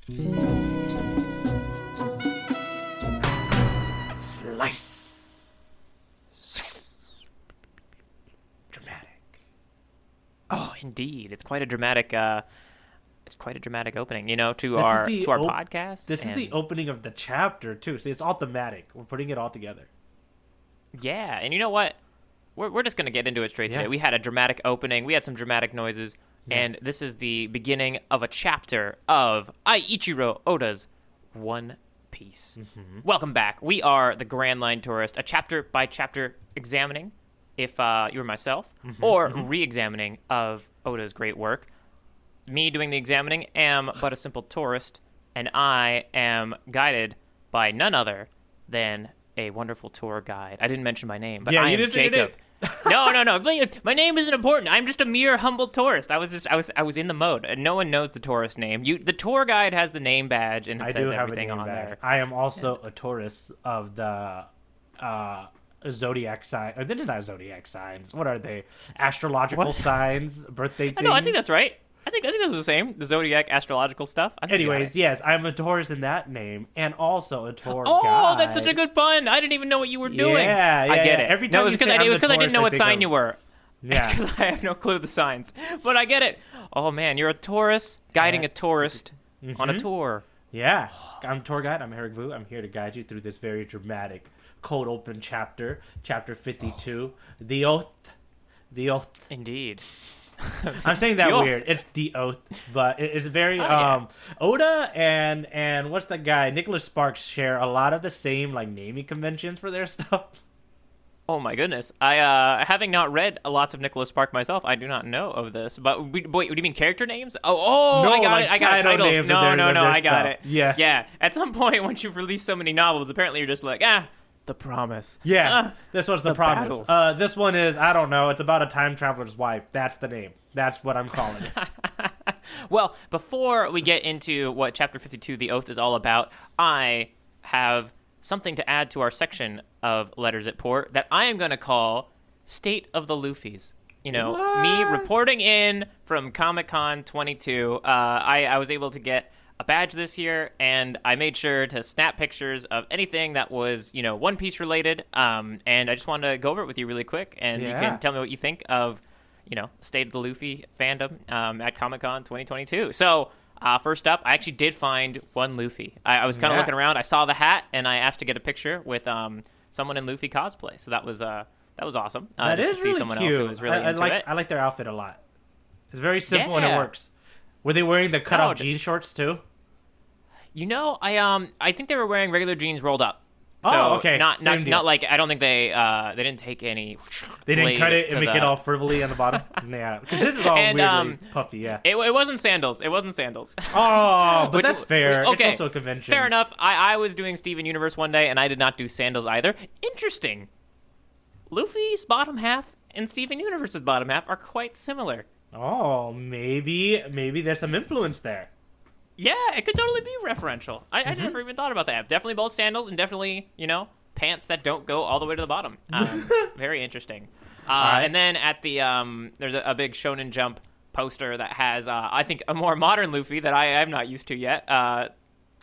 Slice. Dramatic. Oh, indeed. It's quite a dramatic opening, to our podcast. This is the opening of the chapter too. See, it's all thematic. We're putting it all together. Yeah, and you know what? We're just going to get into it straight today. We had a dramatic opening. We had some dramatic noises. Yeah. And this is the beginning of a chapter of Eiichiro Oda's One Piece. Mm-hmm. Welcome back. We are the Grand Line Tourist, a chapter-by-chapter examining, if you were myself, or re-examining of Oda's great work. Me doing the examining am but a simple tourist, and I am guided by none other than a wonderful tour guide. I didn't mention my name, but I am Jacob. No. My name isn't important. I'm just a mere humble tourist. I was in the mode. And no one knows the tourist name. The tour guide has the name badge and it says everything on there. I am also a tourist of the zodiac sign. Or they're just not zodiac signs. What are they? Astrological signs, birthday things. No, I think that's right. I think that was the same. The zodiac astrological stuff. Anyways, yes, I'm a tourist in that name, and also a tour guide. Oh, that's such a good pun. I didn't even know what you were doing. Yeah, I get it. Every time it was because I didn't know what sign you were. Yeah. It's because I have no clue the signs. But I get it. Oh man, you're a tourist guiding a tourist on a tour. Yeah, I'm a tour guide. I'm Eric Vu. I'm here to guide you through this very dramatic, cold open chapter 52. The Oath. Indeed. I'm saying that weird. It's the Oath, but it's very Oda and what's that guy? Nicholas Sparks share a lot of the same naming conventions for their stuff. Oh my goodness! I having not read lots of Nicholas Sparks myself, I do not know of this. But wait, do you mean character names? Oh, no, I got it. I got titles. No, I got it. Yes. Yeah. At some point, once you've released so many novels, apparently you're just like, The Promise. Yeah, this was the Promise. This one is, I don't know, it's about a time traveler's wife. That's the name. That's what I'm calling it. Well, before we get into what Chapter 52, The Oath, is all about, I have something to add to our section of Letters at Port that I am going to call State of the Luffys. Me reporting in from Comic-Con 22. I was able to get a badge this year, and I made sure to snap pictures of anything that was, One Piece related. And I just wanted to go over it with you really quick, and you can tell me what you think of, State of the Luffy fandom at Comic-Con 2022. So, first up, I actually did find one Luffy. I was kind of looking around. I saw the hat, and I asked to get a picture with someone in Luffy cosplay. So that was awesome. That just is to see really someone cute. else who was really into it. I like their outfit a lot. It's very simple and it works. Were they wearing the cut-off jean shorts too? I think they were wearing regular jeans rolled up. So okay. Not like, I don't think they didn't take any. They didn't cut it and make it all frivolly on the bottom. Yeah, because this is all weirdly puffy. Yeah. It wasn't sandals. Oh, but that's fair. Okay. It's also a convention. Fair enough. I was doing Steven Universe one day and I did not do sandals either. Interesting. Luffy's bottom half and Steven Universe's bottom half are quite similar. Oh, maybe there's some influence there. Yeah, it could totally be referential. I never even thought about that. Definitely both sandals and definitely, pants that don't go all the way to the bottom. Very interesting. Right. And then at the, there's a big Shonen Jump poster that has, I think, a more modern Luffy that I am not used to yet.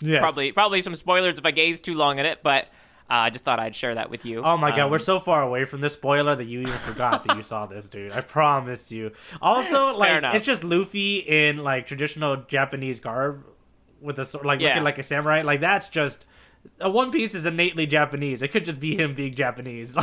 Yes. Probably some spoilers if I gaze too long at it, but I just thought I'd share that with you. Oh my god, we're so far away from this spoiler that you even forgot that you saw this, dude. I promise you. Also, it's just Luffy in traditional Japanese garb with a sword, looking like a samurai. That's just One Piece is innately Japanese. It could just be him being Japanese.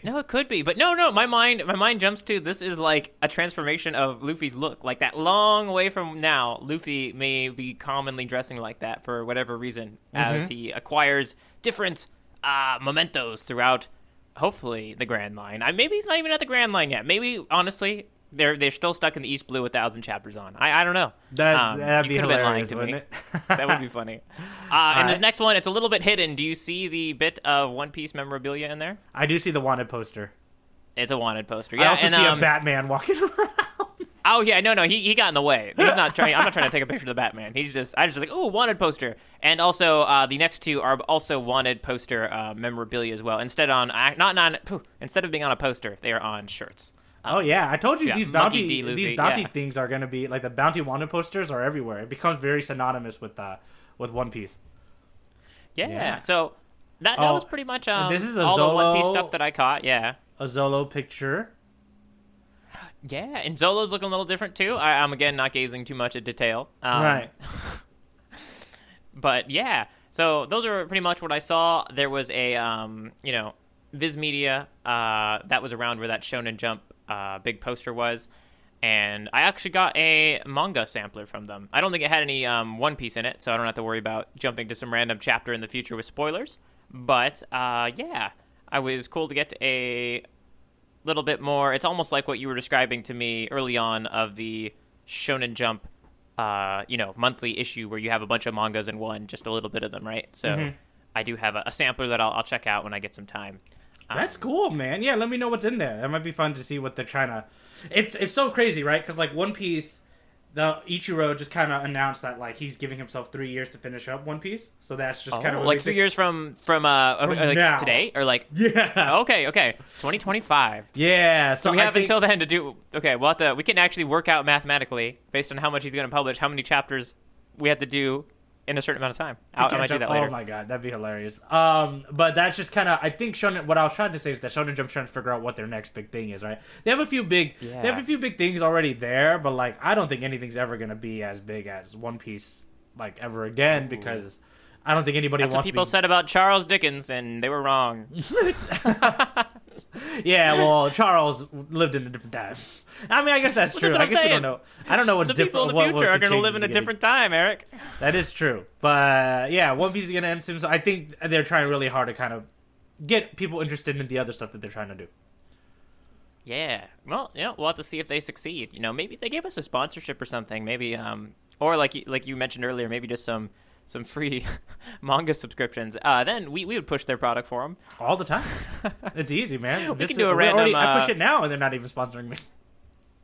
No, it could be, but no. My mind jumps to this is like a transformation of Luffy's look. Like that long way from now, Luffy may be commonly dressing like that for whatever reason as he acquires different mementos throughout, hopefully, the Grand Line. Maybe he's not even at the Grand Line yet. Maybe, honestly, they're still stuck in the East Blue 1,000 chapters on. I don't know. That'd be hilarious, wouldn't it? That would be funny. And this next one, it's a little bit hidden. Do you see the bit of One Piece memorabilia in there? I do see the wanted poster. It's a wanted poster. Yeah, I also see a Batman walking around. Oh yeah, no, he got in the way. He's not trying. I'm not trying to take a picture of the Batman. I just like, oh, wanted poster. And also, the next two are also wanted poster memorabilia as well. Instead of being on a poster, they are on shirts. Oh yeah, I told you these bounty Luffy, things are gonna be like the bounty wanted posters are everywhere. It becomes very synonymous with One Piece. Yeah. So that was pretty much this is all the One Piece stuff that I caught. Yeah. A Zolo picture. Yeah, and Zolo's looking a little different too. I'm again not gazing too much at detail. Right. But yeah, so those are pretty much what I saw. There was a Viz Media that was around where that Shonen Jump big poster was, and I actually got a manga sampler from them. I don't think it had any One Piece in it, so I don't have to worry about jumping to some random chapter in the future with spoilers. But yeah, I was cool to get a little bit more. It's almost like what you were describing to me early on of the Shonen Jump monthly issue where you have a bunch of mangas in one, just a little bit of them, right? So I do have a sampler that I'll check out when I get some time. That's cool, man. Yeah, let me know what's in there. That might be fun to see what they're trying to... It's so crazy, right? Because, like, One Piece, the Ichiro just kind of announced that, like, he's giving himself 3 years to finish up One Piece. So that's just kind of... Like 3 years from like today? Or, like... Yeah. Okay. 2025. Yeah. So we have until then to do... Okay, we can actually work out mathematically, based on how much he's going to publish, how many chapters we have to do in a certain amount of time. I might do that later. Oh my god, that'd be hilarious. But that's just kind of, I think Shonen. What I was trying to say is that Shonen Jump's trying to figure out what their next big thing is, right? They have a few big things already there, but like I don't think anything's ever gonna be as big as One Piece like ever again because I don't think anybody That's wants. What people said about Charles Dickens, and they were wrong. Yeah, well, Charles lived in a different time. I mean, I guess that's true. I guess we don't know. I don't know what's different. The people in the future are going to live in a different time, Eric. That is true. But yeah, One Piece is going to end soon. So I think they're trying really hard to kind of get people interested in the other stuff that they're trying to do. Yeah. Well, we'll have to see if they succeed. Maybe if they gave us a sponsorship or something. Maybe, or like you mentioned earlier, maybe just some free manga subscriptions. Then we would push their product for them all the time. It's easy, man. We can do a random. I push it now, and they're not even sponsoring me.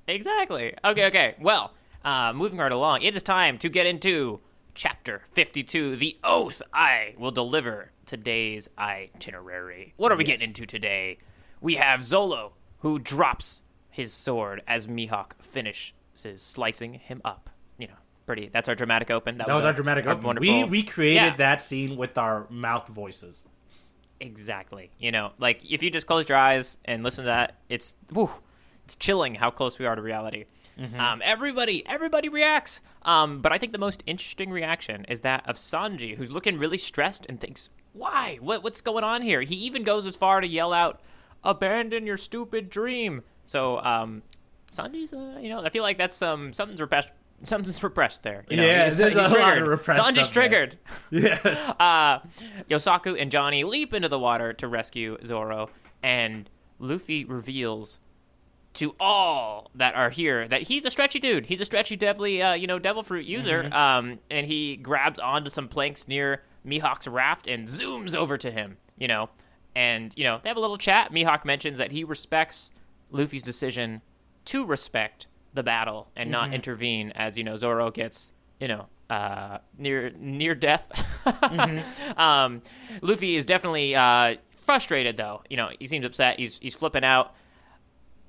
Exactly. Okay. Well, moving right along, it is time to get into Chapter 52, The Oath I Will Deliver, today's itinerary. What are we getting into today? We have Zolo, who drops his sword as Mihawk finishes slicing him up. Pretty. That's our dramatic open. That was our dramatic open. Wonderful. We created that scene with our mouth voices. Exactly. Like if you just closed your eyes and listen to that, it's chilling how close we are to reality. Mm-hmm. Everybody reacts. But I think the most interesting reaction is that of Sanji, who's looking really stressed and thinks, "Why? What's going on here?" He even goes as far to yell out, "Abandon your stupid dream." So Sanji's, I feel like that's something's repressed there. There's a lot of repressed Sanji's stuff triggered. Yes. Yosaku and Johnny leap into the water to rescue Zoro, and Luffy reveals to all that are here that he's a stretchy dude. He's a stretchy, devilly, devil fruit user. Mm-hmm. And he grabs onto some planks near Mihawk's raft and zooms over to him. And they have a little chat. Mihawk mentions that he respects Luffy's decision to respect the battle and not intervene as Zoro gets near death. Luffy is definitely frustrated though. He seems upset. He's flipping out.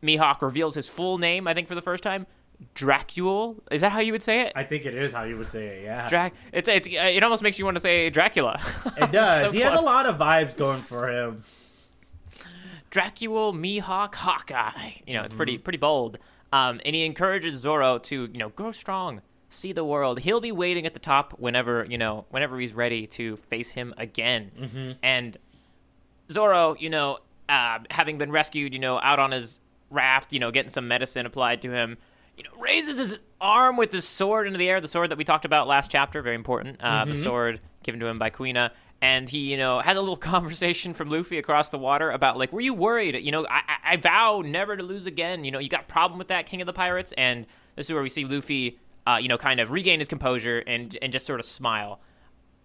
Mihawk reveals his full name, I think, for the first time. Dracul. Is that how you would say it? I think it is how you would say it. Yeah. It almost makes you want to say Dracula. It does. So he has a lot of vibes going for him. Dracul, Mihawk, Hawkeye. It's pretty bold. And he encourages Zoro to, grow strong, see the world. He'll be waiting at the top whenever he's ready to face him again. Mm-hmm. And Zoro, having been rescued, out on his raft, getting some medicine applied to him, raises his arm with his sword into the air, the sword that we talked about last chapter, very important, the sword given to him by Quina. And he, has a little conversation from Luffy across the water about, like, were you worried? I vow never to lose again. You got a problem with that, King of the Pirates? And this is where we see Luffy, kind of regain his composure and just sort of smile.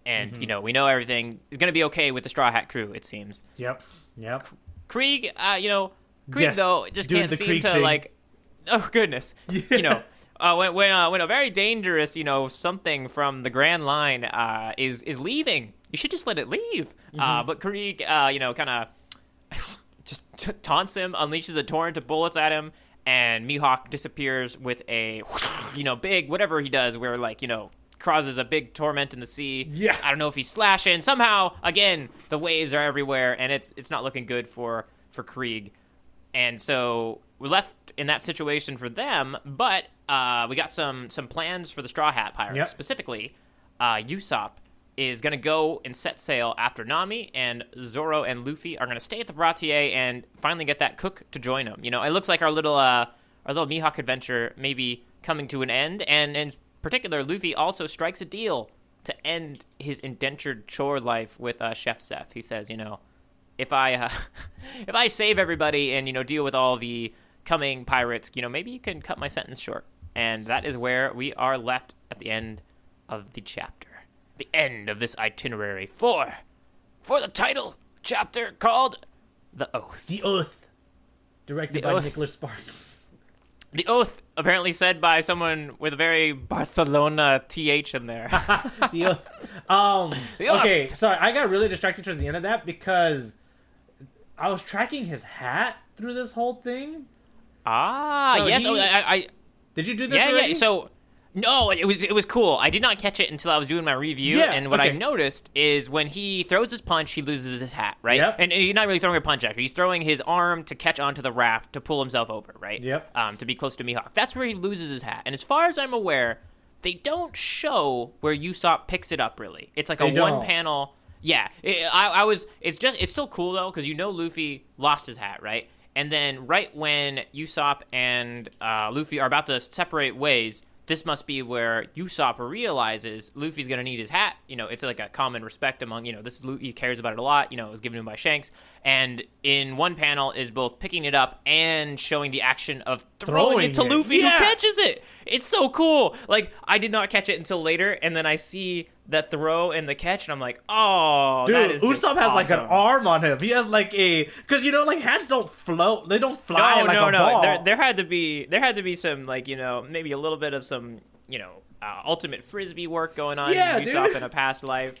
And, we know everything is going to be okay with the Straw Hat crew, it seems. Yep. Krieg, Krieg, though, just can't seem to, thing. Like, oh, goodness. Yeah. When a very dangerous, something from the Grand Line is leaving, you should just let it leave. But Krieg, kind of just taunts him, unleashes a torrent of bullets at him, and Mihawk disappears with a, big whatever he does, where causes a big torment in the sea. Yeah. I don't know if he's slashing. Somehow, again, the waves are everywhere, and it's not looking good for Krieg. And so we're left in that situation for them, but we got some plans for the Straw Hat Pirates. Yep. Specifically, Usopp is going to go and set sail after Nami, and Zoro and Luffy are going to stay at the Baratier and finally get that cook to join them. It looks like our little Mihawk adventure may be coming to an end, and in particular, Luffy also strikes a deal to end his indentured chore life with Chef Seth. He says, if I if I save everybody and deal with all the coming pirates, maybe you can cut my sentence short. And that is where we are left at the end of the chapter. The end of this itinerary for the title chapter called The Oath. The Oath. Directed by Nicholas Sparks. The Oath, apparently said by someone with a very Barcelona TH in there. The Oath. The Oath. Okay, sorry, I got really distracted towards the end of that because I was tracking his hat through this whole thing. Yes. Did you do this already? Yeah. So, no, it was cool. I did not catch it until I was doing my review. Yeah, and what I noticed is when he throws his punch, he loses his hat, right? Yep. And he's not really throwing a punch, actually. He's throwing his arm to catch onto the raft to pull himself over, right? Yep. To be close to Mihawk. That's where he loses his hat. And as far as I'm aware, they don't show where Usopp picks it up, really. It's like one panel. Yeah. It's still cool, though, because Luffy lost his hat, right? And then right when Usopp and Luffy are about to separate ways, this must be where Usopp realizes Luffy's going to need his hat. It's like a common respect among, this is he cares about it a lot. It was given to him by Shanks. And in one panel is both picking it up and showing the action of throwing it to Luffy, who catches it. It's so cool. I did not catch it until later, and then I see the throw and the catch, and I'm like, oh, dude, that is just Usopp has awesome. an arm on him. He has because hats don't float, they don't fly a ball. There had to be some maybe a little bit of some ultimate frisbee work going on in Usopp in a past life.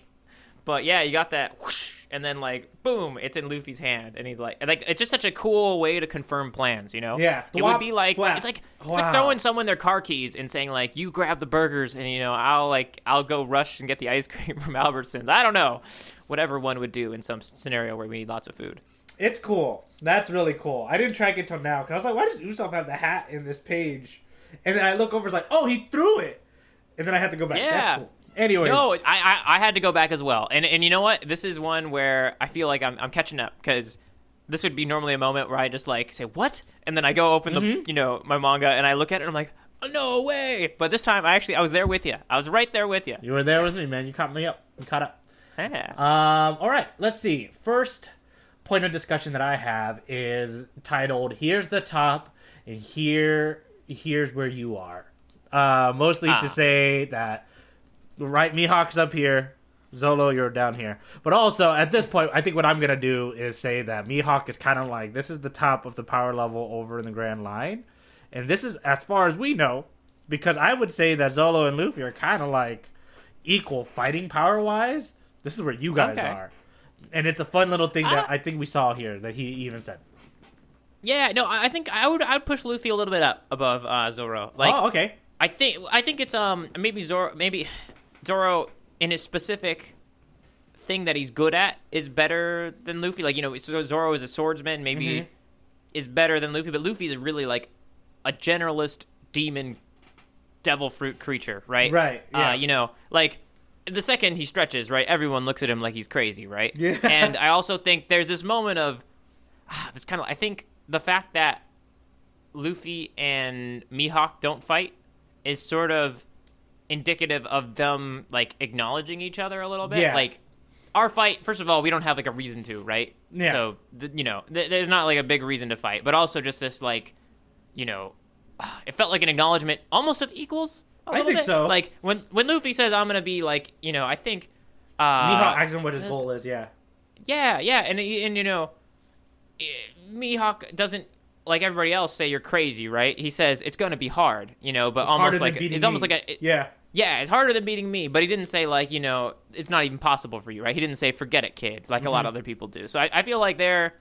But yeah, you got that whoosh, and then boom, it's in Luffy's hand, and he's like it's just such a cool way to confirm plans, Yeah, it would be like flap. it's like throwing someone their car keys and saying you grab the burgers and I'll go rush and get the ice cream from Albertsons. I don't know, whatever one would do in some scenario where we need lots of food. It's cool. That's really cool. I didn't track it till now because I was like, why does Usopp have the hat in this page? And then I look over, it's like, oh, he threw it, and then I had to go back. Yeah. That's cool. Anyway, no, I had to go back as well, and you know what? This is one where I feel like I'm catching up because this would be normally a moment where I just say what, and then I go open the my manga and I look at it and I'm like, oh, no way! But this time I was there with you. I was right there with you. You were there with me, man. You caught me up. You caught up. Yeah. All right. Let's see. First point of discussion that I have is titled "Here's the top, and here's where you are." Mostly to say that. Right, Mihawk's up here. Zolo, you're down here. But also, at this point, I think what I'm going to do is say that Mihawk is kind of this is the top of the power level over in the Grand Line. And this is, as far as we know, because I would say that Zolo and Luffy are kind of equal fighting power-wise. This is where you guys are. And it's a fun little thing that I think we saw here that he even said. Yeah, no, I think I would push Luffy a little bit up above Zoro. Oh, okay. I think it's maybe Zoro in his specific thing that he's good at is better than Luffy. Zoro is a swordsman, maybe is better than Luffy, but Luffy is really a generalist demon devil fruit creature, right? Right. Yeah. The second he stretches, right, everyone looks at him like he's crazy, right? Yeah. And I also think there's this moment of it's kind of I think the fact that Luffy and Mihawk don't fight is sort of indicative of them acknowledging each other a little bit. Yeah. Our fight, first of all, we don't have a reason to, right? Yeah. So there's not a big reason to fight, but also just this it felt like an acknowledgement almost of equals. I think so. When Luffy says I'm gonna be I think Mihawk asks him what his goal is. Yeah. Yeah, and Mihawk doesn't like everybody else say you're crazy, right? He says it's going to be hard, but it's almost it's almost yeah, it's harder than beating me. But he didn't say it's not even possible for you, right? He didn't say forget it, kid, like a lot of other people do. So I feel like they're,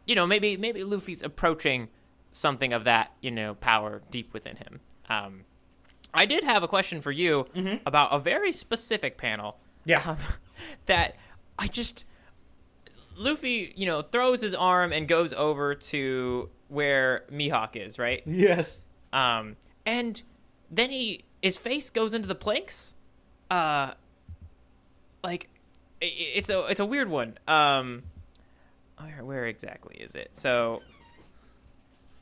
maybe Luffy's approaching something of that, power deep within him. I did have a question for you about a very specific panel. Yeah. That Luffy, throws his arm and goes over to where Mihawk is, right? Yes. And then his face goes into the planks. It's a weird one. Where exactly is it? So,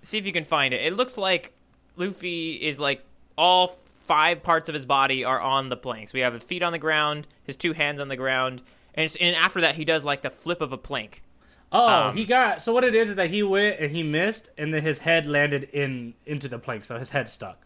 see if you can find it. It looks like Luffy is like all 5 parts of his body are on the planks. We have his feet on the ground, his 2 hands on the ground, and after that he does like the flip of a plank. Oh, so what it is that he went and he missed, and then his head landed into the plank, so his head stuck.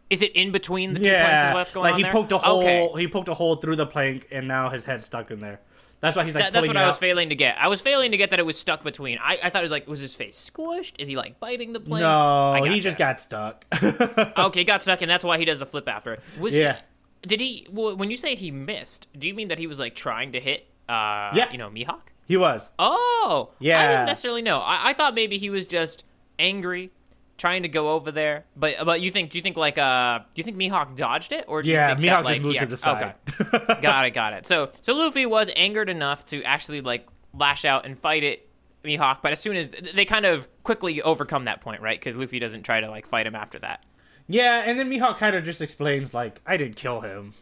Is it in between the 2 planks? Is what's going on there? He poked a hole. Okay. He poked a hole through the plank, and now his head's stuck in there. That's why he's like. That's what I was failing to get. I was failing to get that it was stuck between. I thought it was like, was his face squished? Is he like biting the planks? No, he just got stuck. Okay, got stuck, and that's why he does the flip after. Did he? Well, when you say he missed, do you mean that he was like trying to hit? Mihawk. He was. Oh, yeah. I didn't necessarily know. I thought maybe he was just angry, trying to go over there. But do you think Mihawk dodged it, or do you think Mihawk just moved to the side? Okay. Got it. So Luffy was angered enough to actually like lash out and fight it, Mihawk. But as soon as they kind of quickly overcome that point, right? Because Luffy doesn't try to like fight him after that. Yeah, and then Mihawk kind of just explains like, I didn't kill him.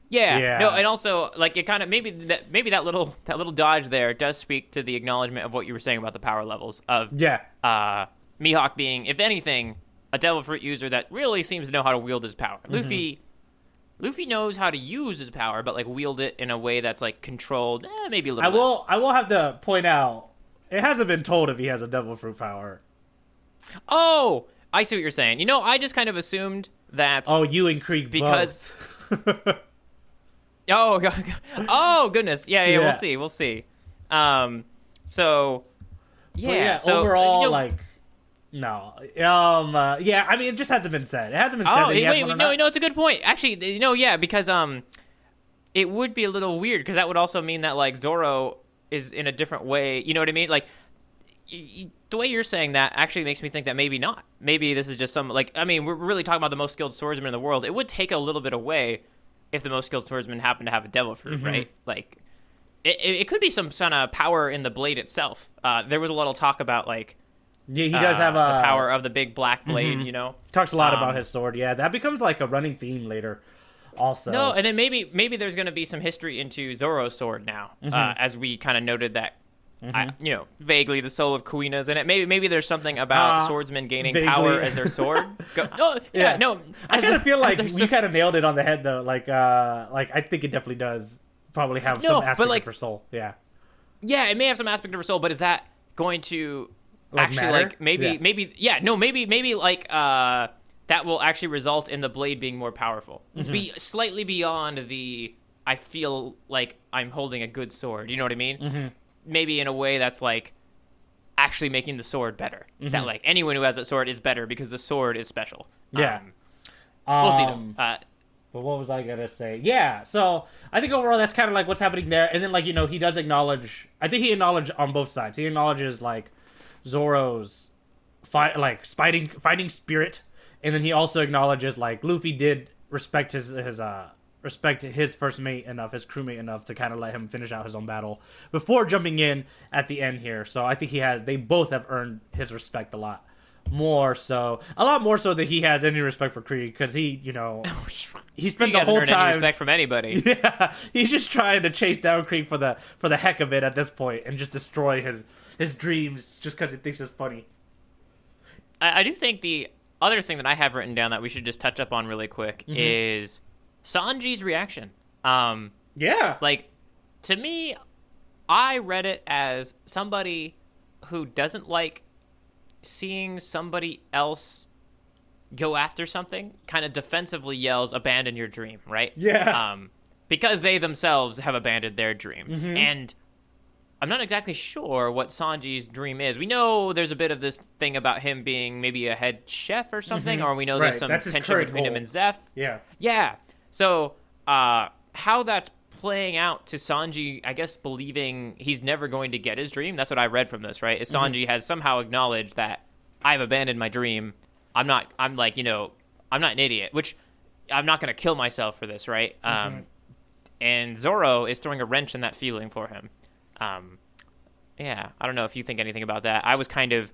Yeah. No, and also like it kind of maybe that little dodge there does speak to the acknowledgement of what you were saying about the power levels of Mihawk being, if anything, a devil fruit user that really seems to know how to wield his power. Luffy knows how to use his power, but like wield it in a way that's like controlled, maybe a little less. I will have to point out, it hasn't been told if he has a devil fruit power. Oh, I see what you're saying. I just kind of assumed that. Oh, you and Krieg because. Oh goodness, yeah. We'll see. So overall, like, no. I mean, it just hasn't been said. It hasn't been said. It's a good point. Actually, because it would be a little weird because that would also mean that like Zoro is in a different way. You know what I mean? Like, the way you're saying that actually makes me think that maybe not. Maybe this is just some like. I mean, we're really talking about the most skilled swordsman in the world. It would take a little bit away if the most skilled swordsman happened to have a devil fruit, right? Like, it could be some kind of power in the blade itself. There was a little talk about, like... Yeah, he does have the power of the big black blade, Talks a lot about his sword, yeah. That becomes, like, a running theme later, also. No, and then maybe there's going to be some history into Zoro's sword now, as we kind of noted that, vaguely the soul of Kuina's in it. Maybe there's something about swordsmen gaining power as their sword. I kind of feel like you kind of nailed it on the head, though. Like I think it definitely does probably have some aspect of her soul. Yeah. Yeah, it may have some aspect of her soul, but is that going to actually matter? like maybe like that will actually result in the blade being more powerful, be slightly beyond the I feel like I'm holding a good sword. You know what I mean? Maybe in a way that's like actually making the sword better. That like anyone who has that sword is better because the sword is special. Yeah. We'll see them. But what was I gonna say? Yeah. So I think overall that's kind of like what's happening there, and then like he does acknowledge. I think he acknowledged on both sides. He acknowledges like Zoro's fighting spirit, and then he also acknowledges like Luffy did respect his first mate enough, his crewmate enough to kind of let him finish out his own battle before jumping in at the end here. So I think they both have earned his respect a lot more so than he has any respect for Krieg, because he spent the whole time any respect from anybody. Yeah, he's just trying to chase down Krieg for the heck of it at this point and just destroy his dreams just because he thinks it's funny. I do think the other thing that I have written down that we should just touch up on really quick is Sanji's reaction. Like, to me, I read it as somebody who doesn't like seeing somebody else go after something, kind of defensively yells, "Abandon your dream," right? Yeah. Because they themselves have abandoned their dream. And I'm not exactly sure what Sanji's dream is. We know there's a bit of this thing about him being maybe a head chef or something, or we know there's some tension between him and Zeph. Yeah. So, how that's playing out to Sanji, I guess, believing he's never going to get his dream. That's what I read from this, right? Is Sanji has somehow acknowledged that I've abandoned my dream. I'm not an idiot, which I'm not going to kill myself for this, right? And Zoro is throwing a wrench in that feeling for him. Yeah, I don't know if you think anything about that. I was kind of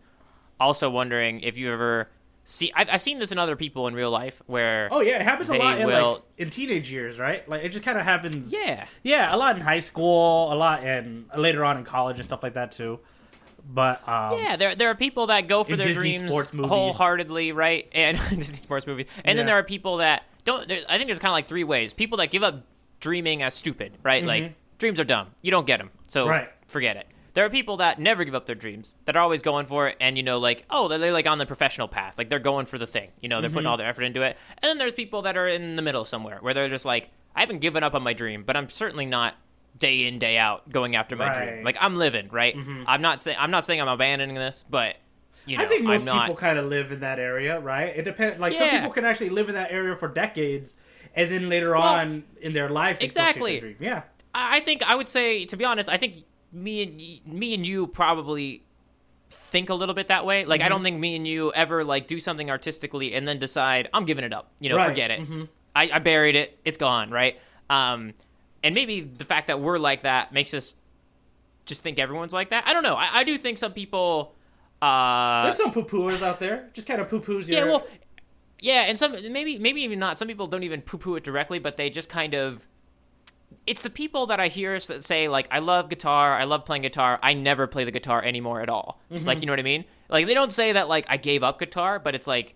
also wondering if you ever see. I've seen this in other people in real life where. Oh yeah, it happens a lot in teenage years, right? Like it just kind of happens. Yeah, a lot in high school, a lot in later on in college and stuff like that too. But there are people that go for their Disney dreams sports movies. wholeheartedly, right? And Disney sports movies, and then there are people that don't. I think there's kind of like three ways: people that give up dreaming as stupid, right? Like dreams are dumb, you don't get them, so forget it. There are people that never give up their dreams, that are always going for it, and, they're like on the professional path. Like, they're going for the thing. They're putting all their effort into it. And then there's people that are in the middle somewhere, where they're just like, I haven't given up on my dream, but I'm certainly not day in, day out going after my dream. Like, I'm living, right? I'm not saying I'm abandoning this, but, I think most people kind of live in that area, right? It depends. Like, some people can actually live in that area for decades, and then later on in their life, they still chase their dream. Yeah. I would say, to be honest, I think me and you probably think a little bit that way. Like, I don't think me and you ever, like, do something artistically and then decide, I'm giving it up. Forget it. I buried it. It's gone, right? And maybe the fact that we're like that makes us just think everyone's like that. I don't know. I do think some people... There's some poo-pooers out there. Just kind of poo-poos your... and some... Maybe even not. Some people don't even poo-poo it directly, but they just kind of... It's the people that I hear that say, like, I love guitar, I love playing guitar, I never play the guitar anymore at all. Like, you know what I mean? Like, they don't say that, like, I gave up guitar, but it's like,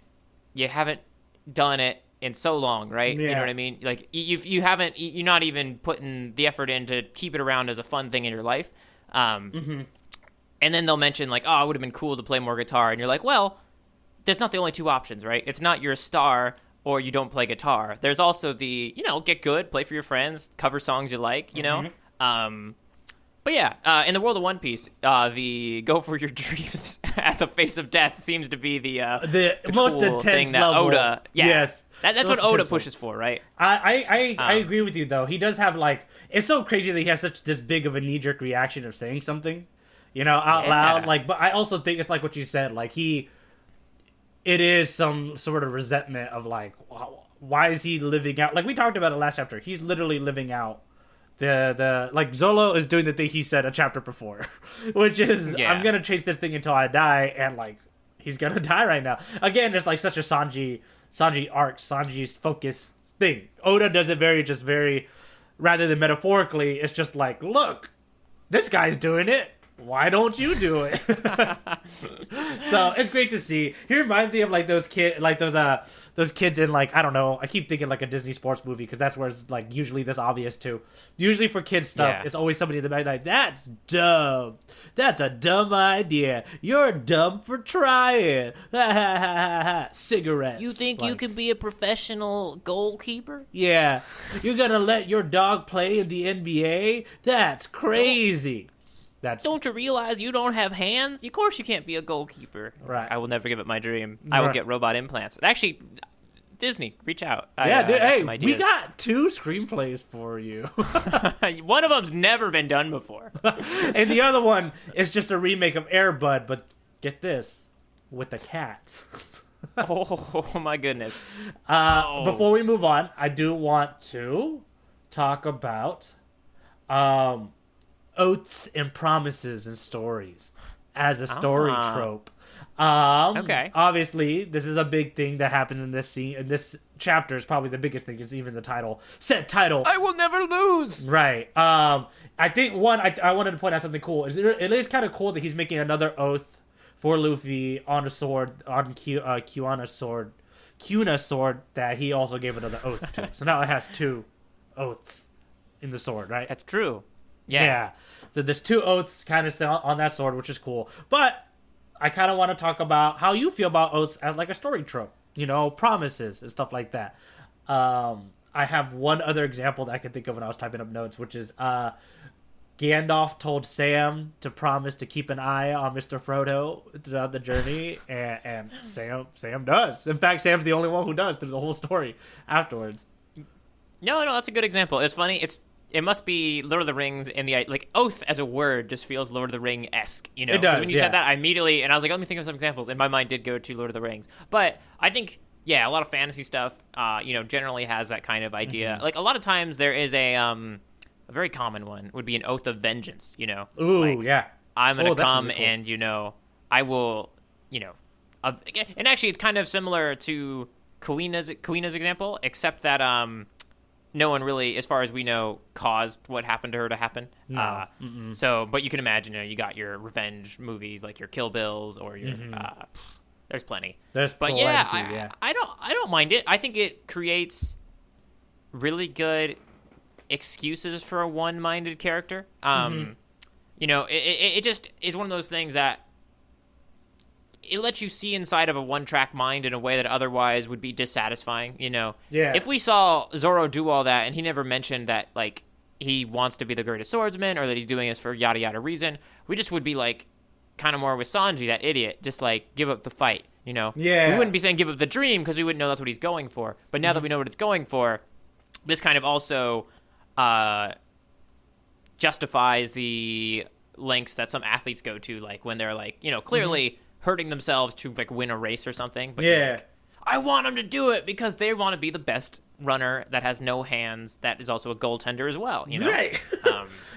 you haven't done it in so long, right? Yeah. You know what I mean? Like, you're not even putting the effort in to keep it around as a fun thing in your life. And then they'll mention, like, oh, it would have been cool to play more guitar. And you're like, well, there's not the only two options, right? It's not you're a star or you don't play guitar. There's also the, get good, play for your friends, cover songs you like, But yeah, in the world of One Piece, the go for your dreams at the face of death seems to be the most cool intense thing that level. Oda. Yeah, yes, that's what Oda pushes for, right? I agree with you though. He does have it's so crazy that he has such this big of a knee jerk reaction of saying something, out loud. But I also think it's like what you said. It is some sort of resentment of why is he living out? Like we talked about it last chapter. He's literally living out the Zolo is doing the thing he said a chapter before, which is I'm gonna chase this thing until I die, and he's gonna die right now. Again, it's such a Sanji arc, Sanji's focus thing. Oda does it very rather than metaphorically. It's just look, this guy's doing it. Why don't you do it? So it's great to see. He reminds me of those kids in I don't know. I keep thinking a Disney sports movie because that's where it's usually this obvious too. Usually for kids stuff, it's always somebody in the back that's dumb. That's a dumb idea. You're dumb for trying. Cigarettes. You think you can be a professional goalkeeper? Yeah. You're gonna let your dog play in the NBA? That's crazy. Don't you realize you don't have hands? Of course you can't be a goalkeeper. Right. I will never give up my dream. I will get robot implants. Actually, Disney, reach out. Dude, hey, we got 2 screenplays for you. One of them's never been done before. And the other one is just a remake of Air Bud, but get this, with a cat. Oh my goodness. Before we move on, I do want to talk about... oaths and promises and stories as a story trope. Okay. Obviously, this is a big thing that happens in this scene. In this chapter is probably the biggest thing. Is even the title. Set title. I will never lose. Right. I think I wanted to point out something cool. It is kind of cool that he's making another oath for Luffy on a sword on Kuna's sword that he also gave another oath to. So now it has 2 oaths in the sword. Right. That's true. Yeah. So there's 2 oaths kind of on that sword, which is cool. But I kind of want to talk about how you feel about oaths as a story trope. Promises and stuff like that. I have one other example that I can think of when I was typing up notes, which is Gandalf told Sam to promise to keep an eye on Mr. Frodo throughout the journey, and Sam does. In fact, Sam's the only one who does through the whole story afterwards. No, that's a good example. It's funny. it must be Lord of the Rings in the like oath as a word just feels Lord of the Ring-esque, you know. It does. When you said that, I immediately and I was like, let me think of some examples, and my mind did go to Lord of the Rings. But I think a lot of fantasy stuff, generally has that kind of idea. Mm-hmm. Like a lot of times there is a very common one would be an oath of vengeance, you know. Ooh, like, yeah. I'm gonna come really cool. And I will, and actually it's kind of similar to Kuina's example, except that no one really, as far as we know, caused what happened to her to happen. No. So, but you can imagine, you got your revenge movies like your Kill Bills or your. There's plenty. I don't mind it. I think it creates really good excuses for a one-minded character. It just is one of those things that it lets you see inside of a one-track mind in a way that otherwise would be dissatisfying, Yeah. If we saw Zoro do all that and he never mentioned that, like, he wants to be the greatest swordsman or that he's doing this for yada yada reason, we just would be, like, kind of more with Sanji, that idiot, just, like, give up the fight, Yeah. We wouldn't be saying give up the dream because we wouldn't know that's what he's going for. But now that we know what it's going for, this kind of also justifies the lengths that some athletes go to, like, when they're, like, clearly hurting themselves to, like, win a race or something. But like, I want them to do it because they want to be the best runner that has no hands that is also a goaltender as well, Right.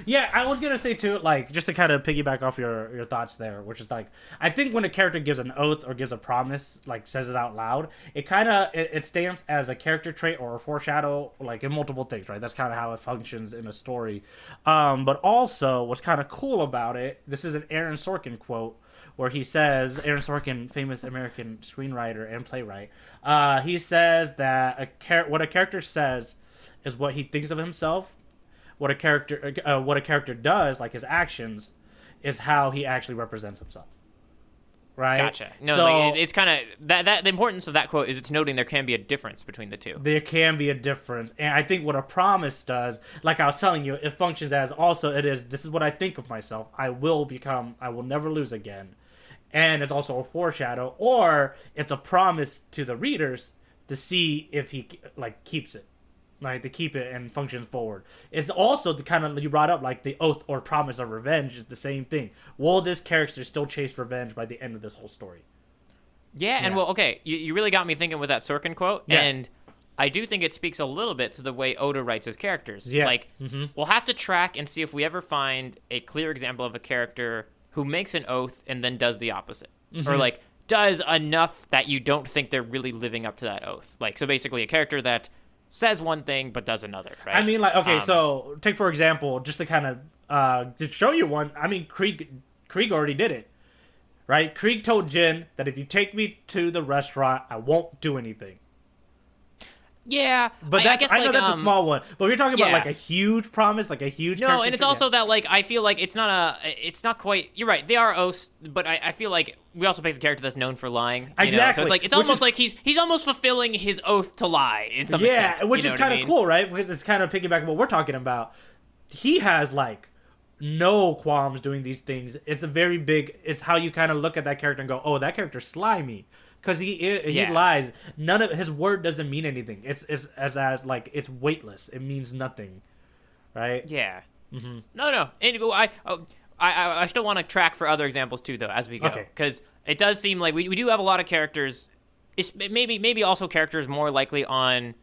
Yeah, I was going to say, too, like, just to kind of piggyback off your thoughts there, which is, like, I think when a character gives an oath or gives a promise, like, says it out loud, it kind of, it stamps as a character trait or a foreshadow, like, in multiple things, right? That's kind of how it functions in a story. But also, what's kind of cool about it, this is an Aaron Sorkin quote, where he says, Aaron Sorkin, famous American screenwriter and playwright, he says that what a character says is what he thinks of himself. What a character does, like his actions, is how he actually represents himself. Right? Gotcha. No, so, like, it's kind of that. The importance of that quote is it's noting there can be a difference between the two. There can be a difference, and I think what a promise does, like I was telling you, it functions as also this is what I think of myself. I will never lose again. And it's also a foreshadow, or it's a promise to the readers to see if he, like, keeps it, like, to keep it and functions forward. It's also the kind of, you brought up, like, the oath or promise of revenge is the same thing. Will this character still chase revenge by the end of this whole story? Yeah. And well, okay, you really got me thinking with that Sorkin quote, and I do think it speaks a little bit to the way Oda writes his characters. Yes. Like, we'll have to track and see if we ever find a clear example of a character who makes an oath and then does the opposite. Or, like, does enough that you don't think they're really living up to that oath. Like, so basically a character that says one thing but does another, right? I mean, like, okay, so take, for example, just to kind of to show you one, I mean, Krieg already did it, right? Krieg told Jin that if you take me to the restaurant, I won't do anything. Yeah, but I guess, I know that's a small one. But we're talking about, like, a huge promise, like a huge. No, and it's also that, like, I feel like it's not quite. You're right. They are oaths, but I feel like we also pick the character that's known for lying. Exactly. So it's like almost like he's almost fulfilling his oath to lie in some extent. Yeah, which is kind of cool, right? Because it's kind of piggybacking what we're talking about. He has, like, no qualms doing these things. It's a very big. It's how you kind of look at that character and go, "Oh, that character's slimy." Because he lies. None of his word doesn't mean anything. It's as like, it's weightless. It means nothing, right? Yeah. No. And I still want to track for other examples too, though, as we go. Because it does seem like we do have a lot of characters. It's maybe also characters more likely on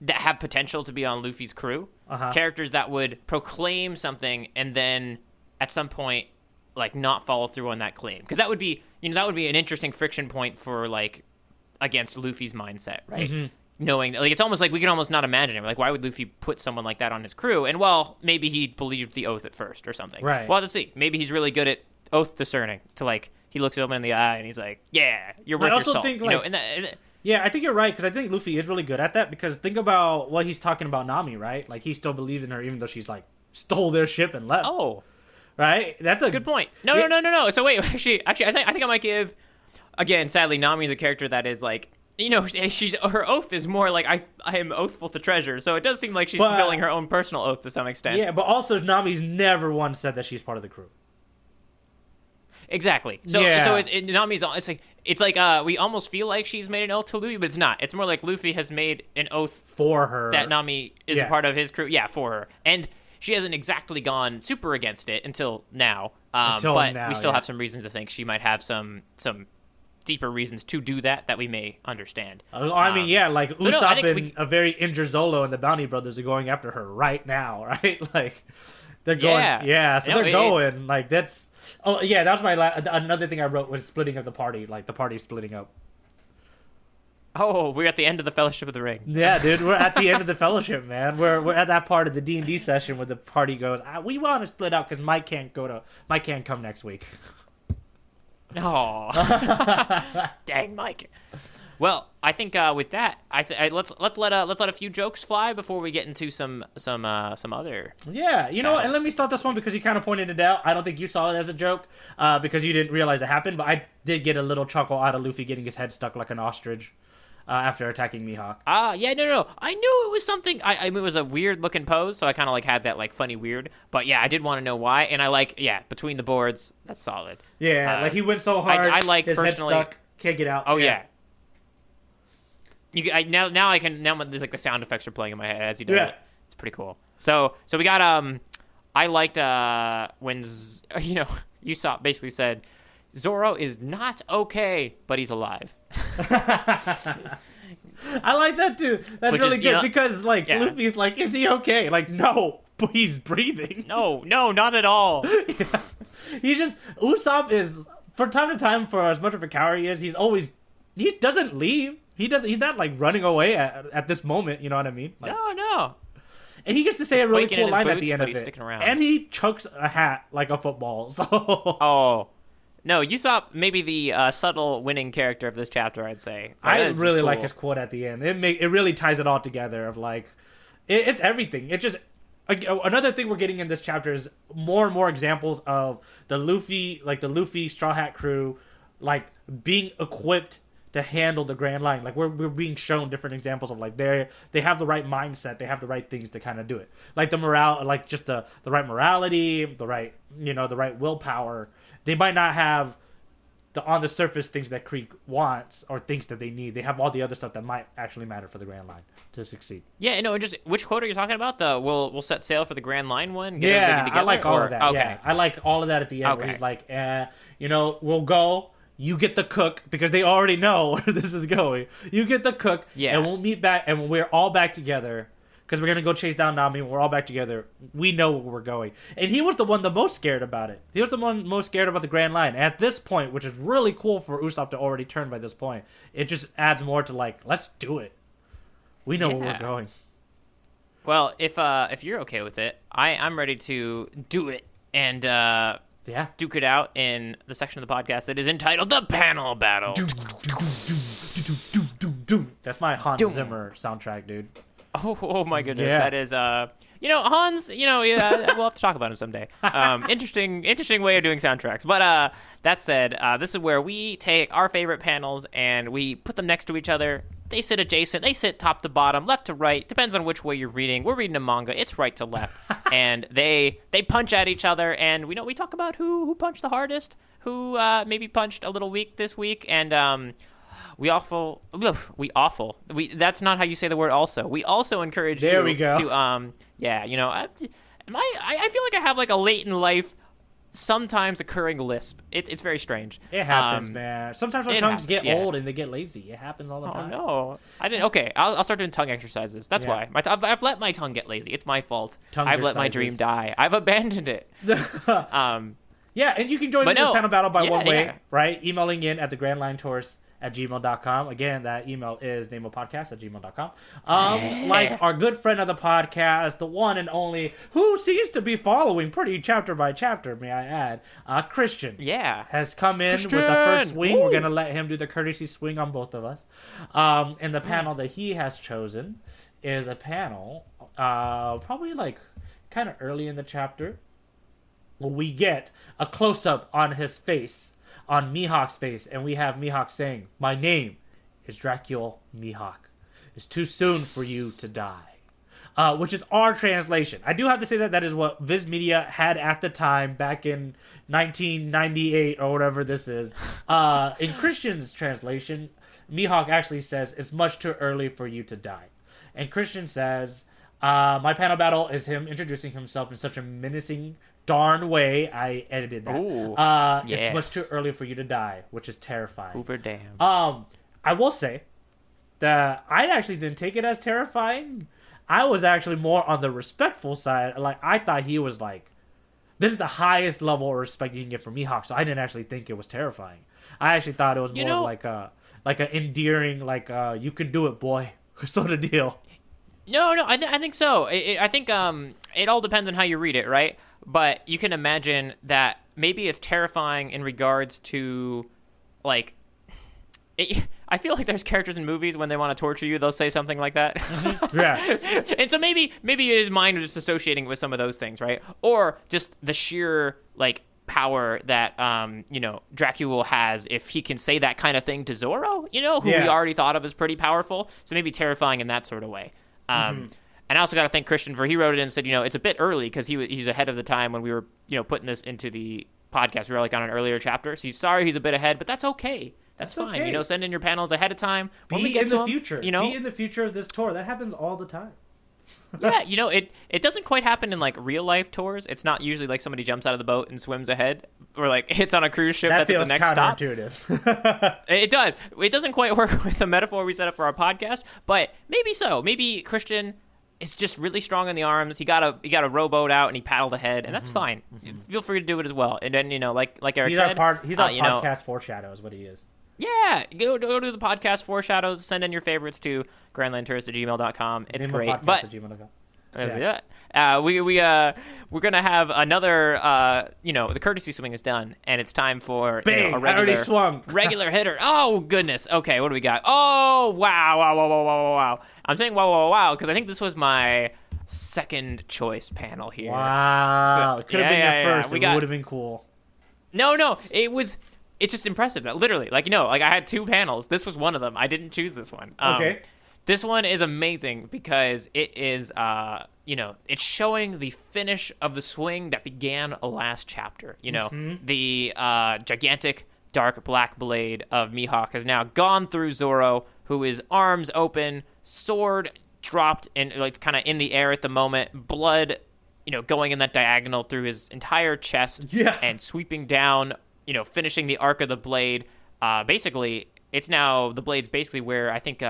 that have potential to be on Luffy's crew. Characters that would proclaim something and then at some point, like, not follow through on that claim, because that would be an interesting friction point for, like, against Luffy's mindset, right? Knowing, like, it's almost like we can almost not imagine it. Like, why would Luffy put someone like that on his crew? And, well, maybe he believed the oath at first or something. Right. Well, let's see. Maybe he's really good at oath discerning. To, like, he looks him in the eye and he's like, "Yeah, you're worth your salt." Think, like, yeah, I think you're right, because I think Luffy is really good at that. Because think about what he's talking about Nami, right? Like, he still believes in her even though she's, like, stole their ship and left. Oh. Right? That's a good point. No. So wait, actually, I think I might give. Again, sadly, Nami is a character that is, like, her oath is more like I am oathful to treasure. So it does seem like she's fulfilling her own personal oath to some extent. Yeah, but also Nami's never once said that she's part of the crew. Exactly. So Nami's. It's like we almost feel like she's made an oath to Luffy, but it's not. It's more like Luffy has made an oath for her that Nami is a part of his crew. Yeah, for her, and she hasn't exactly gone super against it until now. But we still have some reasons to think she might have some deeper reasons to do that we may understand. I mean, like Usopp and a very injured Zolo and the Bounty Brothers are going after her right now, right? Like they're going, so they're going. Like that's. Oh yeah, that was another thing I wrote was splitting of the party, like the party splitting up. Oh, we're at the end of the Fellowship of the Ring. Yeah, dude, we're at the end of the Fellowship, man. We're at that part of the D&D session where the party goes, we want to split up because Mike can't come next week. Oh, dang, Mike. Well, I think with that, let's let a few jokes fly before we get into some other. Yeah, you know what? And let me start this one because you kind of pointed it out. I don't think you saw it as a joke because you didn't realize it happened, but I did get a little chuckle out of Luffy getting his head stuck like an ostrich after attacking Mihawk. No. I knew it was something. I mean, it was a weird looking pose, so I kind of like had that like funny weird. But yeah, I did want to know why, and I between the boards, that's solid. Yeah, like he went so hard. I like his personally. Head stuck, can't get out. Oh yeah. Now I can there's like the sound effects are playing in my head as he does it. It's pretty cool. So we got I liked when Usopp basically said Zoro is not okay, but he's alive. I like that too. That's really good because Luffy's like, is he okay? Like, no, but he's breathing. No, not at all. Yeah. Usopp is from time to time, for as much of a coward he is, he doesn't leave. He's not like running away at this moment. You know what I mean? Like, no. And he gets to say a really cool line at the end of it. And he chucks a hat like a football. So. Oh. No, Usopp maybe the subtle winning character of this chapter, I'd say. I really like his quote at the end. It really ties it all together of like, it's everything. It just, another thing we're getting in this chapter is more and more examples of the Luffy Straw Hat crew, like being equipped to handle the Grand Line. Like we're being shown different examples of like they have the right mindset, they have the right things to kind of do it. Like the morale, like just the right morality, the right willpower. They might not have on the surface things that Krieg wants or things that they need. They have all the other stuff that might actually matter for the Grand Line to succeed. Yeah, no, just which quote are you talking about? The we'll set sail for the Grand Line one? Get everything together, I like all of that. Okay. Yeah, I like all of that at the end where he's like, we'll go. You get the cook because they already know where this is going. You get the cook, and we'll meet back, and we're all back together because we're gonna go chase down Nami. And we're all back together. We know where we're going. And he was the one the most scared about it. He was the one most scared about the Grand Line. And at this point, which is really cool for Usopp to already turn by this point, it just adds more to like, let's do it. We know where we're going. Well, if you're okay with it, I'm ready to do it and. Duke it out in the section of the podcast that is entitled The Panel Battle. That's my Hans Zimmer soundtrack, dude. Oh my goodness. Yeah. That is, Hans, we'll have to talk about him someday. Interesting way of doing soundtracks. But that said, this is where we take our favorite panels and we put them next to each other. They sit adjacent. They sit top to bottom, left to right. Depends on which way you're reading. We're reading a manga. It's right to left. And they punch at each other. And we talk about who punched the hardest, who maybe punched a little weak this week. And that's not how you say the word also. We also encourage to I feel like I have like a late in life sometimes occurring lisp. It's very strange. It happens, man. Sometimes our tongues get old and they get lazy. It happens all the time. Oh no, I didn't. Okay, I'll start doing tongue exercises. That's why I've let my tongue get lazy. It's my fault. I've let my dream die. I've abandoned it. And you can join this panel battle by one way, right? Emailing in at grandlinetourist@gmail.com. Again, that email is nameofpodcast@gmail.com. Like our good friend of the podcast, the one and only, who seems to be following pretty chapter by chapter, may I add, Christian. Yeah. Has come in with the first swing. We're going to let him do the courtesy swing on both of us. And the panel that he has chosen is a panel, probably like kind of early in the chapter, where we get a close-up on his face, on Mihawk's face, and we have Mihawk saying, "My name is Dracula Mihawk. It's too soon for you to die. which is our translation. I do have to say that is what Viz Media had at the time, back in 1998 or whatever this is. In Christian's translation, Mihawk actually says, "It's much too early for you to die." And Christian says, "My panel battle is him introducing himself in such a menacing darn way." I edited that. Ooh, yes. It's much too early for you to die, which is terrifying. Hoover Dam. I will say that I actually didn't take it as terrifying. I was actually more on the respectful side. Like, I thought he was like, this is the highest level of respect you can get from Mihawk, so I didn't actually think it was terrifying. I actually thought it was more like a endearing, like, you can do it, boy, sort of deal. No, I think so. I think it all depends on how you read it, right? But you can imagine that maybe it's terrifying in regards to, like, I feel like there's characters in movies when they want to torture you, they'll say something like that. Mm-hmm. Yeah. And so maybe his mind was just associating with some of those things, right? Or just the sheer, like, power that Dracula has if he can say that kind of thing to Zoro, who we already thought of as pretty powerful. So maybe terrifying in that sort of way. And I also got to thank Christian for, he wrote it in and said, it's a bit early because he's ahead of the time when we were, putting this into the podcast. We were like on an earlier chapter. So he's sorry he's a bit ahead, but that's okay. That's fine. Okay. Send in your panels ahead of time. When we get in the future. Be in the future of this tour. That happens all the time. Yeah, it doesn't quite happen in, like, real life tours. It's not usually like somebody jumps out of the boat and swims ahead, or like hits on a cruise ship that's at the next stop. It does. It doesn't quite work with the metaphor we set up for our podcast, but maybe so. Maybe Christian is just really strong in the arms. He got a rowboat out and he paddled ahead, and that's fine. Feel free to do it as well. And then like Eric said, he's our podcast foreshadow is what he is. Yeah, go to the podcast foreshadows. Send in your favorites to grandlinetourist@gmail.com. It's great. But we're gonna have another. The courtesy swing is done, and it's time for a regular hitter. Oh goodness. Okay, what do we got? Oh wow. I'm saying wow because I think this was my second choice panel here. Wow, it could have been your first. It would have been cool. No, it was. It's just impressive. Literally, like I had two panels. This was one of them. I didn't choose this one. Okay. This one is amazing because it is, it's showing the finish of the swing that began last chapter. The gigantic dark black blade of Mihawk has now gone through Zoro, who is arms open, sword dropped and like kind of in the air at the moment, blood, going in that diagonal through his entire chest, and sweeping down. Finishing the arc of the blade. Basically, it's now the blade's basically where I think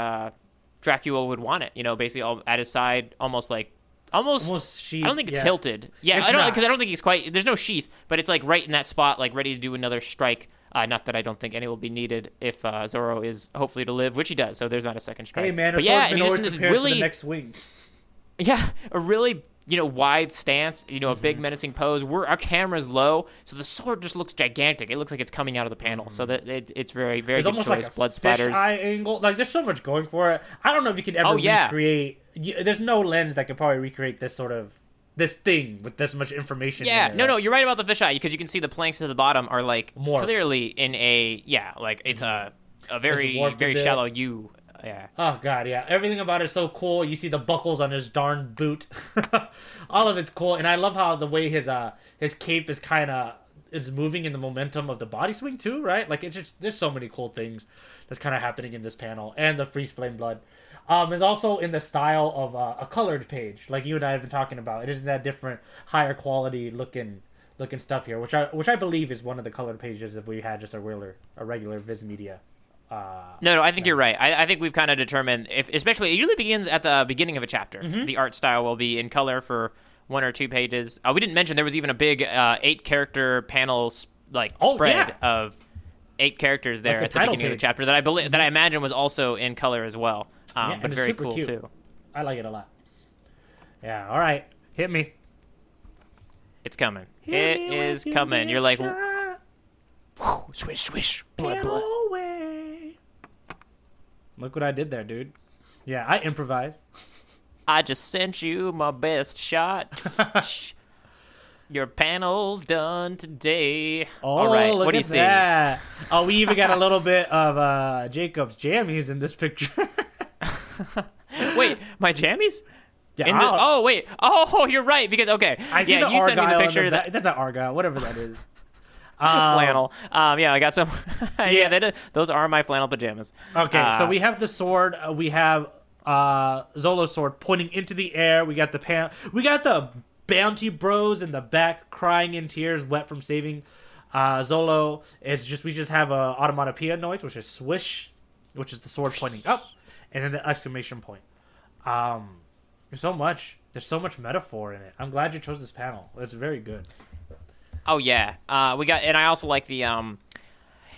Dracula would want it. Basically at his side, almost sheath. I don't think it's hilted. Yeah, I don't think he's quite. There's no sheath, but it's like right in that spot, like ready to do another strike. Not that I don't think any will be needed if Zoro is hopefully to live, which he does. So there's not a second strike. Hey man, but and he's just prepared for the next swing. Yeah, a really wide stance, a big menacing pose. Our camera's low, so the sword just looks gigantic. It looks like it's coming out of the panel, so that it's very, very good choice. Like blood splatters. Eye angle. Like there's so much going for it. I don't know if you could ever recreate. There's no lens that could probably recreate this thing with this much information. Yeah, in it, no, you're right about the fisheye because you can see the planks at the bottom are like clearly in a it's a very very shallow U. Yeah. Oh god, yeah. Everything about it is so cool. You see the buckles on his darn boot. All of it's cool, and I love how the way his cape is it's moving in the momentum of the body swing too, right? Like it's just there's so many cool things that's kind of happening in this panel, and the freeze flame blood. It's also in the style of a colored page, like you and I have been talking about. It isn't that different, higher quality looking stuff here, which I believe is one of the colored pages if we had just a regular Viz Media. No, I think you're right. I think we've kind of determined especially it usually begins at the beginning of a chapter. Mm-hmm. The art style will be in color for 1 or 2 pages. We didn't mention there was even a big 8-character panel spread of 8 characters there at the beginning of the chapter that I imagine was also in color as well. But very cool cute. Too. I like it a lot. Yeah. All right, hit me. It's coming. It is coming. You're like, swish, swish, blood. Look what I did there, dude. Yeah, I improvise. I just sent you my best shot. Your panel's done today. All right, what do you see? Oh, we even got a little bit of Jacob's jammies in this picture. Wait, my jammies? Yeah. Oh wait. Oh, you're right. Because I see the you sent me the Argyle picture that's not Argyle, whatever that is. Flannel. Yeah, I got some. Those are my flannel pajamas. Okay, so we have the sword. We have Zolo's sword pointing into the air. We got the bounty bros in the back crying in tears, wet from saving Zolo. We just have a automatopoeia noise, which is swish, which is the sword pointing up, and then the exclamation point. There's so much metaphor in it. I'm glad you chose this panel. It's very good. Oh yeah, and I also like the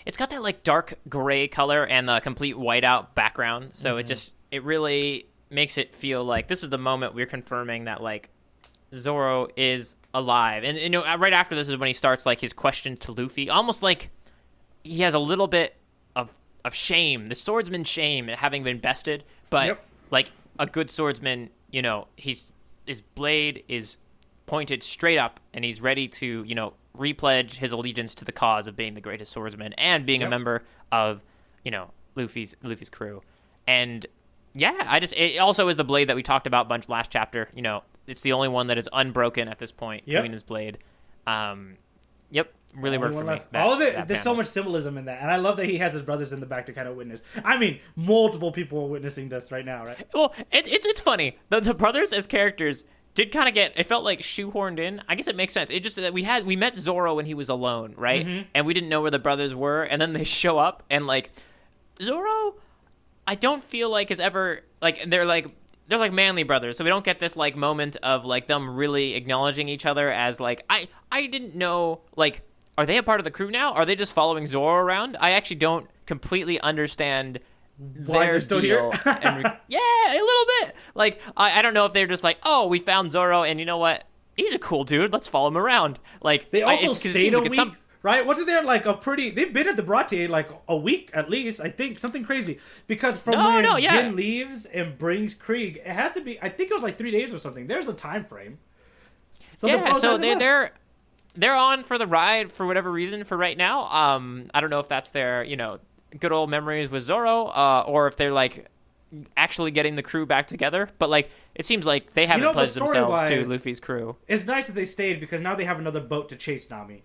it's got that like dark gray color and the complete whiteout background. So it really makes it feel like this is the moment we're confirming that like Zoro is alive. And you know, right after this is when he starts like his question to Luffy, almost like he has a little bit of shame, the swordsman shame at having been bested, but like a good swordsman, you know, his blade is pointed straight up, and he's ready to, you know, repledge his allegiance to the cause of being the greatest swordsman and being a member of, you know, Luffy's crew. And yeah, it also is the blade that we talked about a bunch last chapter. You know, it's the only one that is unbroken at this point, Kuina's blade. Really worked for me. All of it, there's so much symbolism in that. And I love that he has his brothers in the back to kind of witness. I mean, multiple people are witnessing this right now, right? Well, it's funny. The brothers as characters did kind of it felt like shoehorned in. I guess it makes sense. It just that we met Zoro when he was alone, right? Mm-hmm. And we didn't know where the brothers were, and then they show up, and like Zoro, I don't feel like is ever like they're like manly brothers, so we don't get this like moment of like them really acknowledging each other as like I didn't know, like, are they a part of the crew now? Are they just following Zoro around? I actually don't completely understand why they're still deal. here. Yeah, a little bit. Like, I don't know if they're just like, oh, we found Zoro, and you know what? He's a cool dude. Let's follow him around. Like, they also stayed a week, right? Wasn't there like they've been at the Brate like a week at least, I think, something crazy. Because from when Jin leaves and brings Krieg, it has to be, I think it was like 3 days or something. There's a time frame. So they're on for the ride for whatever reason for right now. I don't know if that's their, you know, good old memories with Zoro, or if they're like actually getting the crew back together. But like, it seems like they haven't pledged themselves to Luffy's crew. It's nice that they stayed because now they have another boat to chase Nami.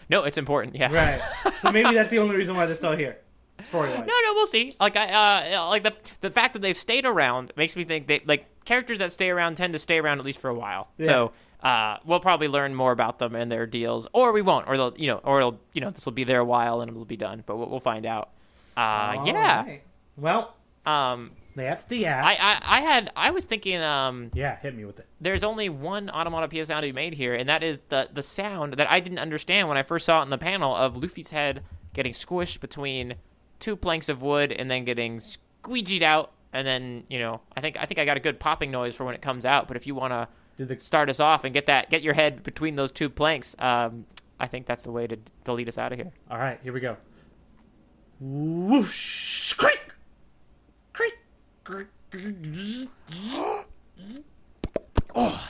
No, it's important. Yeah, right. So maybe that's the only reason why they're still here, story-wise. No, we'll see. Like like the fact that they've stayed around makes me think they like characters that stay around tend to stay around at least for a while. Yeah. So we'll probably learn more about them and their deals, or we won't, or this will be there a while and it'll be done. But we'll find out. Right. Well, that's the app. I was thinking. Hit me with it. There's only one automatopoeia sound to be made here, and that is the sound that I didn't understand when I first saw it in the panel of Luffy's head getting squished between two planks of wood and then getting squeegeed out, and then, you know, I think I got a good popping noise for when it comes out. But if you want to start us off and get your head between those two planks, I think that's the way to lead us out of here. All right, here we go. Whoosh! Creak! Creak! Oh.